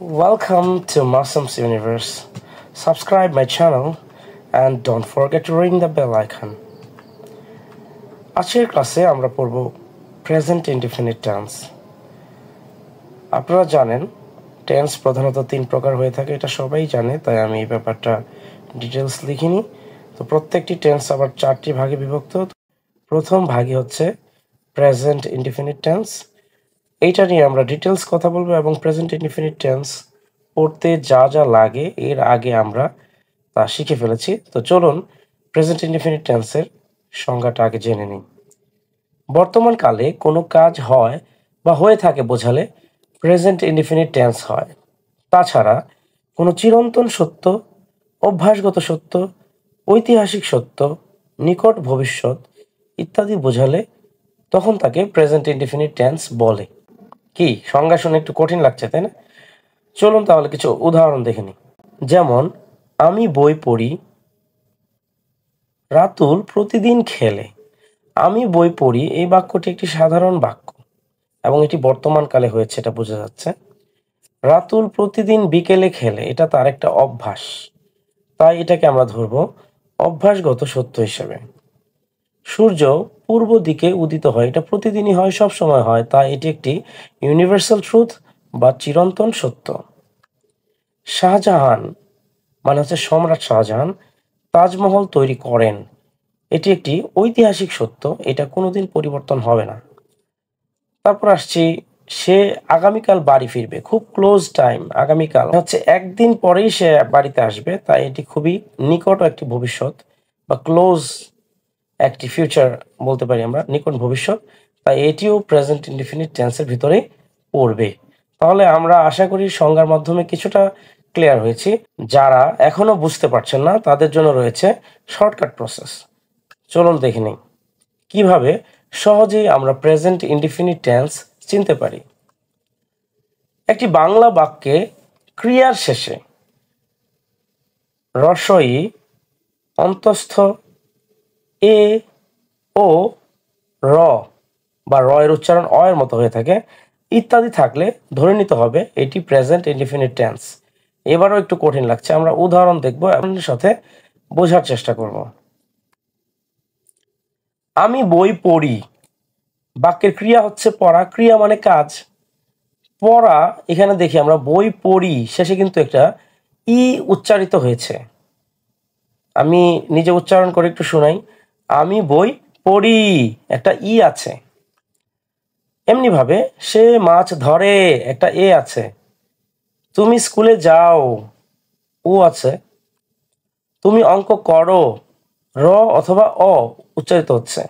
Welcome to Masum's Universe. Subscribe my channel and don't forget to ring the bell icon. আজকের ক্লাসে আমরা পড়ব present indefinite tense. আপনারা জানেন টেন্স প্রধানত তিন প্রকার হয়ে থাকে, এটা সবাই জানে, তাই আমি এই ব্যাপারটা ডিটেলস লিখিনি। তো প্রত্যেকটি টেন্স আবার চারটি ভাগে বিভক্ত। প্রথম ভাগই হচ্ছে প্রেজেন্ট ইনডিফিনিট টেন্স। এইটা নিয়ে আমরা ডিটেলস কথা বলবো এবং প্রেজেন্ট ইনডিফিনিট টেন্স পড়তে যা যা লাগে এর আগে আমরা তা শিখে ফেলেছি। তো চলুন প্রেজেন্ট ইনডিফিনিট টেন্সের সংজ্ঞাটা আগে জেনে নিই। বর্তমান কালে কোনো কাজ হয় বা হয়ে থাকে বোঝালে প্রেজেন্ট ইনডিফিনিট টেন্স হয়। তাছাড়া কোনো চিরন্তন সত্য, অভ্যাসগত সত্য, ঐতিহাসিক সত্য, নিকট ভবিষ্যৎ ইত্যাদি বোঝালে তখন তাকে প্রেজেন্ট ইনডিফিনিট টেন্স বলে। কি সংজ্ঞা শুনে একটু কঠিন লাগছে, তাই না? চলুন তাহলে কিছু উদাহরণ দেখে নিই। যেমন আমি বই পড়ি, রাতুল প্রতিদিন খেলে। আমি বই পড়ি এই বাক্যটি একটি সাধারণ বাক্য এবং এটি বর্তমান কালে হয়েছে, এটা বোঝা যাচ্ছে। রাতুল প্রতিদিন বিকেলে খেলে, এটা তার একটা অভ্যাস, তাই এটাকে আমরা ধরব অভ্যাসগত সত্য হিসেবে। সূর্য পূর্ব দিকে উদিত হয়, এটা প্রতিদিনই হয়, সব সময় হয়, তাই এটি একটি ইউনিভার্সাল ট্রুথ বা চিরন্তন সত্য। শাহজাহান মানে হচ্ছে সম্রাট শাহজাহান তাজমহল তৈরি করেন, এটি একটি ঐতিহাসিক সত্য, এটা কোনোদিন পরিবর্তন হবে না। তারপর আসছি সে আগামীকাল বাড়ি ফিরবে, খুব ক্লোজ টাইম, আগামীকাল হচ্ছে একদিন পরেই সে বাড়িতে আসবে, তাই এটি খুবই নিকট একটি ভবিষ্যৎ বা ক্লোজ একটি ফিউচার বলতে পারি আমরা, নিকট ভবিষ্যৎ, তাই এটিও প্রেজেন্ট ইনডিফিনিট টেন্সের ভিতরে পড়বে। তাহলে আমরা আশা করি সংজ্ঞার মাধ্যমে কিছুটা ক্লিয়ার হয়েছি। যারা এখনো বুঝতে পারছেন না তাদের জন্য রয়েছে শর্টকাট প্রসেস। চলুন দেখে নিই কিভাবে সহজেই আমরা প্রেজেন্ট ইনডিফিনিট টেন্স চিনতে পারি। একটি বাংলা বাক্যে ক্রিয়ার শেষে রসই অন্তস্থ এ ও র বা র এর উচ্চারণ অ এর মতো হয়ে থাকে ইত্যাদি থাকলে ধরে নিতে হবে এটি প্রেজেন্ট ইনডিফিনিট টেন্স। এবারও একটু কঠিন লাগছে, আমরা উদাহরণ দেখব আপনাদের সাথে বোঝার চেষ্টা করব। আমি বই পড়ি, বাক্যের ক্রিয়া হচ্ছে পড়া, ক্রিয়া মানে কাজ। পড়া, এখানে দেখি আমরা বই পড়ি শেষে কিন্তু একটা ই উচ্চারিত হয়েছে, আমি নিজে উচ্চারণ করে একটু শোনাই। আমি বই পড়ি, একটা ই আছে। এমনি ভাবে সে মাছ ধরে, একটা এ আছে। তুমি স্কুলে যাও, ও আছে। তুমি অঙ্ক করো, র অথবা অ উচ্চারিত হচ্ছে।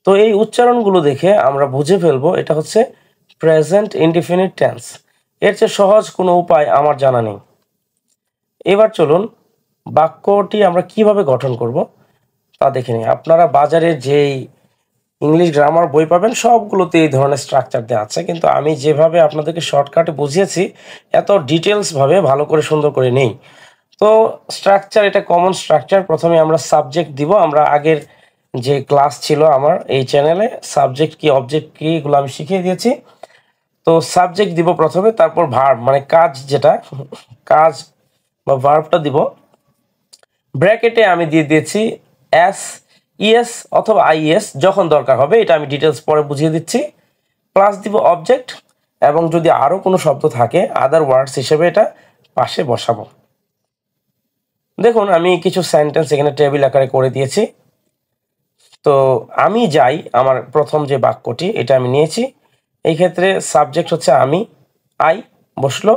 তো এই উচ্চারণগুলো দেখে আমরা বুঝে ফেলবো এটা হচ্ছে প্রেজেন্ট ইনডিফিনিট টেন্স। এর চেয়ে সহজ কোনো উপায় আমার জানা নেই। এবার চলুন বাক্যটি আমরা কিভাবে গঠন করব তা দেখে নিই। আপনারা বাজারে যেই ইংলিশ গ্রামার বই পাবেন সবগুলোতে এই ধরনের স্ট্রাকচার দেওয়া আছে, কিন্তু আমি যেভাবে আপনাদেরকে শর্টকাটে বুঝিয়েছি এত ডিটেলসভাবে ভালো করে সুন্দর করে নেই। তো স্ট্রাকচার, এটা কমন স্ট্রাকচার। প্রথমে আমরা সাবজেক্ট দিব, আমরা আগের যে ক্লাস ছিল আমার এই চ্যানেলে সাবজেক্ট কি অবজেক্ট কি এগুলো আমি শিখিয়ে দিয়েছি। তো সাবজেক্ট দিব প্রথমে, তারপর ভার্ব মানে কাজ, যেটা কাজ বা ভার্বটা দিব। ব্র্যাকেটে আমি দিয়ে দিয়েছি এস, ইএস অথবা আইএস, যখন দরকার হবে, এটা আমি ডিটেলস পরে বুঝিয়ে দিচ্ছি। প্লাস দিব অবজেক্ট, এবং যদি আরও কোনো শব্দ থাকে আদার ওয়ার্ডস হিসেবে এটা পাশে বসাবো। দেখুন আমি কিছু সেন্টেন্স এখানে টেবিল আকারে করে দিয়েছি। তো আমি যাই, আমার প্রথম যে বাক্যটি এটা আমি নিয়েছি। এই ক্ষেত্রে সাবজেক্ট হচ্ছে আমি, আই বসলো,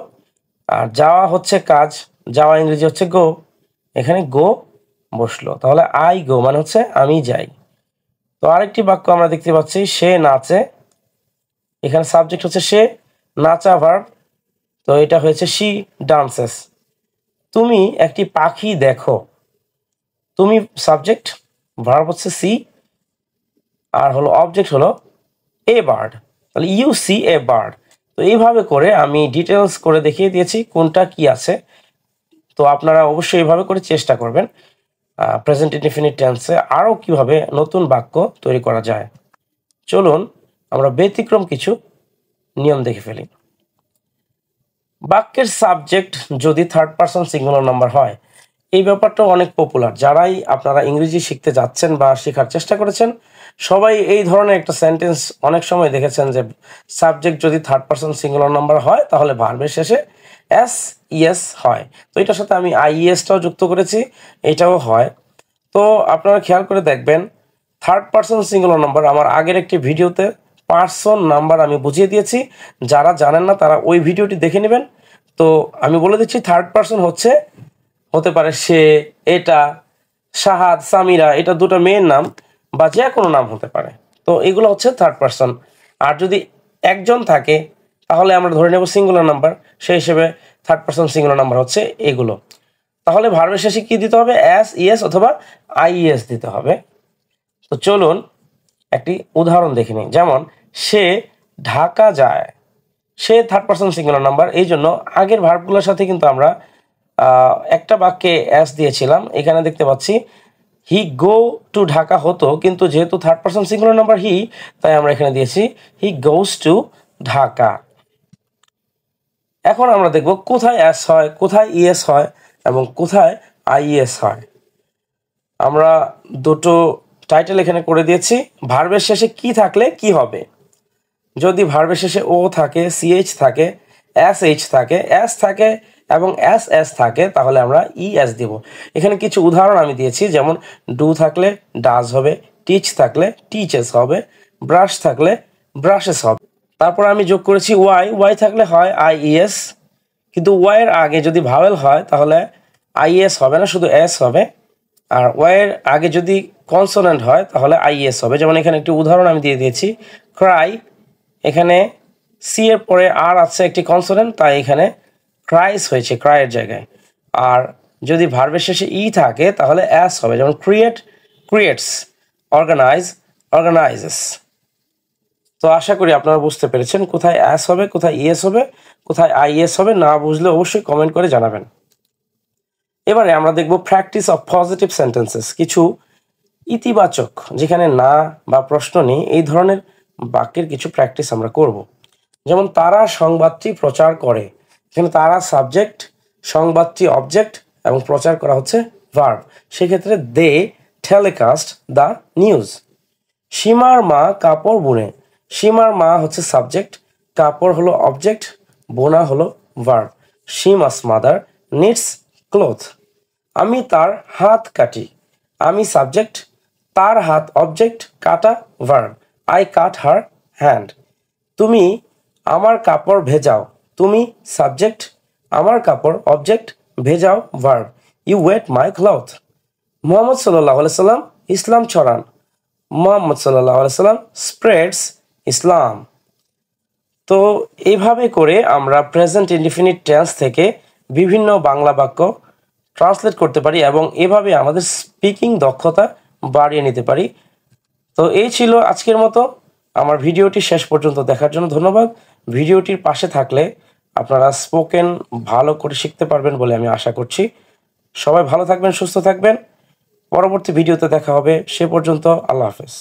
আর যাওয়া হচ্ছে কাজ, যাওয়া ইংরেজি হচ্ছে গো, এখানে গো বসলো। তাহলে আই গো মানে হচ্ছে আমি যাই। তো আরেকটি বাক্য আমরা দেখতে পাচ্ছি সে নাচে, এখানে সাবজেক্ট হচ্ছে সে, নাচা ভার্ব, তো এটা হয়েছে শি ডান্সেস। তুমি একটি পাখি দেখো, তুমি সাবজেক্ট, ভার্ব হচ্ছে সি, আর হলো অবজেক্ট হলো এ বার্ড, তাহলে ইউ সি এ বার্ড। তো এইভাবে করে আমি ডিটেলস করে দেখিয়ে দিয়েছি কোনটা কি আছে। তো আপনারা অবশ্যই এইভাবে করে চেষ্টা করবেন প্রেজেন্ট ইনডিফিনিট টেন্সে আরও কিভাবে নতুন বাক্য তৈরি করা যায়। চলুন আমরা ব্যতিক্রম কিছু নিয়ম দেখে ফেলি। বাক্যের সাবজেক্ট যদি থার্ড পারসন সিঙ্গুলার নাম্বার হয়, এই ব্যাপারটা অনেক পপুলার। যারাই আপনারা ইংরেজি শিখতে যাচ্ছেন বা শেখার চেষ্টা করেছেন, সবাই এই ধরনের একটা সেন্টেন্স অনেক সময় দেখেছেন যে সাবজেক্ট যদি থার্ড পারসন সিঙ্গুলার নাম্বার হয় তাহলে ভার্বের শেষে এস ইএস হয়। তো এটার সাথে আমি আইইএসটাও যুক্ত করেছি, এটাও হয়। তো আপনারা খেয়াল করে দেখবেন, থার্ড পারসন সিঙ্গুলার নাম্বার আমার আগের একটি ভিডিওতে পার্সন নাম্বার আমি বুঝিয়ে দিয়েছি। যারা জানেন না তারা ওই ভিডিওটি দেখে নেবেন। তো আমি বলে দিচ্ছি, থার্ড পারসন হতে পারে সে, এটা, শাহাদ, সামিরা, এটা দুটো মেয়ের নাম বা যে কোনো নাম হতে পারে। তো এগুলো হচ্ছে থার্ড পারসন। আর যদি একজন থাকে তাহলে আমরা ধরে নেব সিঙ্গুলার নাম্বার, সেই হিসেবে থার্ড পারসন সিঙ্গুলার নাম্বার হচ্ছে এগুলো। তাহলে ভার্বের শেষে কি দিতে হবে? এস ইএস অথবা আইএস দিতে হবে। তো চলুন একটি উদাহরণ দেখে নিই। যেমন সে ঢাকা যায়, সে থার্ড পারসন সিঙ্গুলার নাম্বার, এই জন্য আগের ভার্বগুলোর সাথে কিন্তু আমরা একটা বাক্যে এস দিয়েছিলাম। এখানে দেখতে পাচ্ছি হি গো টু ঢাকা হতো, কিন্তু যেহেতু third person singular number he, তাই আমরা এখানে দিয়েছি হি গোস টু ঢাকা। এখন আমরা দেখব কোথায় এস হয়, কোথায় ইএস হয় এবং কোথায় আইএস হয়। আমরা দুটো টাইটেল এখানে করে দিয়েছি। ভার্বের শেষে কি থাকলে কি হবে? যদি ভার্বের শেষে ও থাকে, সিএইচ থাকে, এস এইচ থাকে, এস থাকে এবং এস এস থাকে, তাহলে আমরা ইএস দিব। এখানে কিছু উদাহরণ আমি দিয়েছি, যেমন ডু থাকলে ডাজ হবে, টিচ থাকলে টিচেস হবে, ব্রাশ থাকলে ব্রাশেস হবে। তারপর আমি যোগ করেছি ওয়াই, ওয়াই থাকলে হয় আইইএস, কিন্তু ওয়াইয়ের আগে যদি ভাওয়েল হয় তাহলে আইএস হবে না, শুধু এস হবে। আর ওয়াইয়ের আগে যদি কনসোনেন্ট হয় তাহলে আইএস হবে। যেমন এখানে একটি উদাহরণ আমি দিয়ে দিয়েছি, ক্রাই, এখানে সি এর পরে আর আছে একটি কনসোনেন্ট, তাই এখানে ক্রাইস হয়েছে ক্রাইয়ের জায়গায়। আর যদি ভার্বের শেষে ই থাকে তাহলে এস হবে, যেমন ক্রিয়েট ক্রিয়েটস, অর্গানাইজ অর্গানাইজেস। তো আশা করি আপনারা বুঝতে পেরেছেন কোথায় এস হবে, কোথায় ইএস হবে, কোথায় আইএস হবে। না বুঝলে অবশ্যই কমেন্ট করে জানাবেন। এবারে আমরা দেখব প্র্যাকটিস অফ পজিটিভ সেন্টেন্সেস। কিছু ইতিবাচক, যেখানে না বা প্রশ্ন নেই, এই ধরনের বাক্যের কিছু প্র্যাকটিস আমরা করব। যেমন তারা সংবাদটি প্রচার করে, এখানে তারা সাবজেক্ট, সংবাদটি অবজেক্ট এবং প্রচার করা হচ্ছে ভার্ব। সেক্ষেত্রে দে টেলিকাস্ট দ্য নিউজ। সীমার মা কাপড় বুনে, সীমার মা হচ্ছে সাবজেক্ট, কাপড় হলো অবজেক্ট, বোনা হলো verb. Seema's mother needs cloth. আমি তার হাত কাটি, আমি সাবজেক্ট, তার হাত অবজেক্ট, কাটা verb. I cut her hand. তুমি আমার কাপড় ভেজাও, তুমি সাবজেক্ট, আমার কাপড় অবজেক্ট, ভেজাও verb. You wet my cloth. Muhammad সাল্লাল্লাহু আলাইহি সাল্লাম ইসলাম ছড়ান, মুহাম্মদ সাল্লাল্লাহু আলাইহি সাল্লাম স্প্রেডস ইসলাম। তো এইভাবে করে আমরা প্রেজেন্ট ইনডিফিনিট টেন্স থেকে বিভিন্ন বাংলা বাক্য ট্রান্সলেট করতে পারি এবং এভাবে আমাদের স্পিকিং দক্ষতা বাড়িয়ে নিতে পারি। তো এই ছিল আজকের মতো। আমার ভিডিওটি শেষ পর্যন্ত দেখার জন্য ধন্যবাদ। ভিডিওটির পাশে থাকলে আপনারা স্পোকেন ভালো করে শিখতে পারবেন বলে আমি আশা করছি। সবাই ভালো থাকবেন, সুস্থ থাকবেন। পরবর্তী ভিডিওতে দেখা হবে। সে পর্যন্ত আল্লাহ হাফেজ।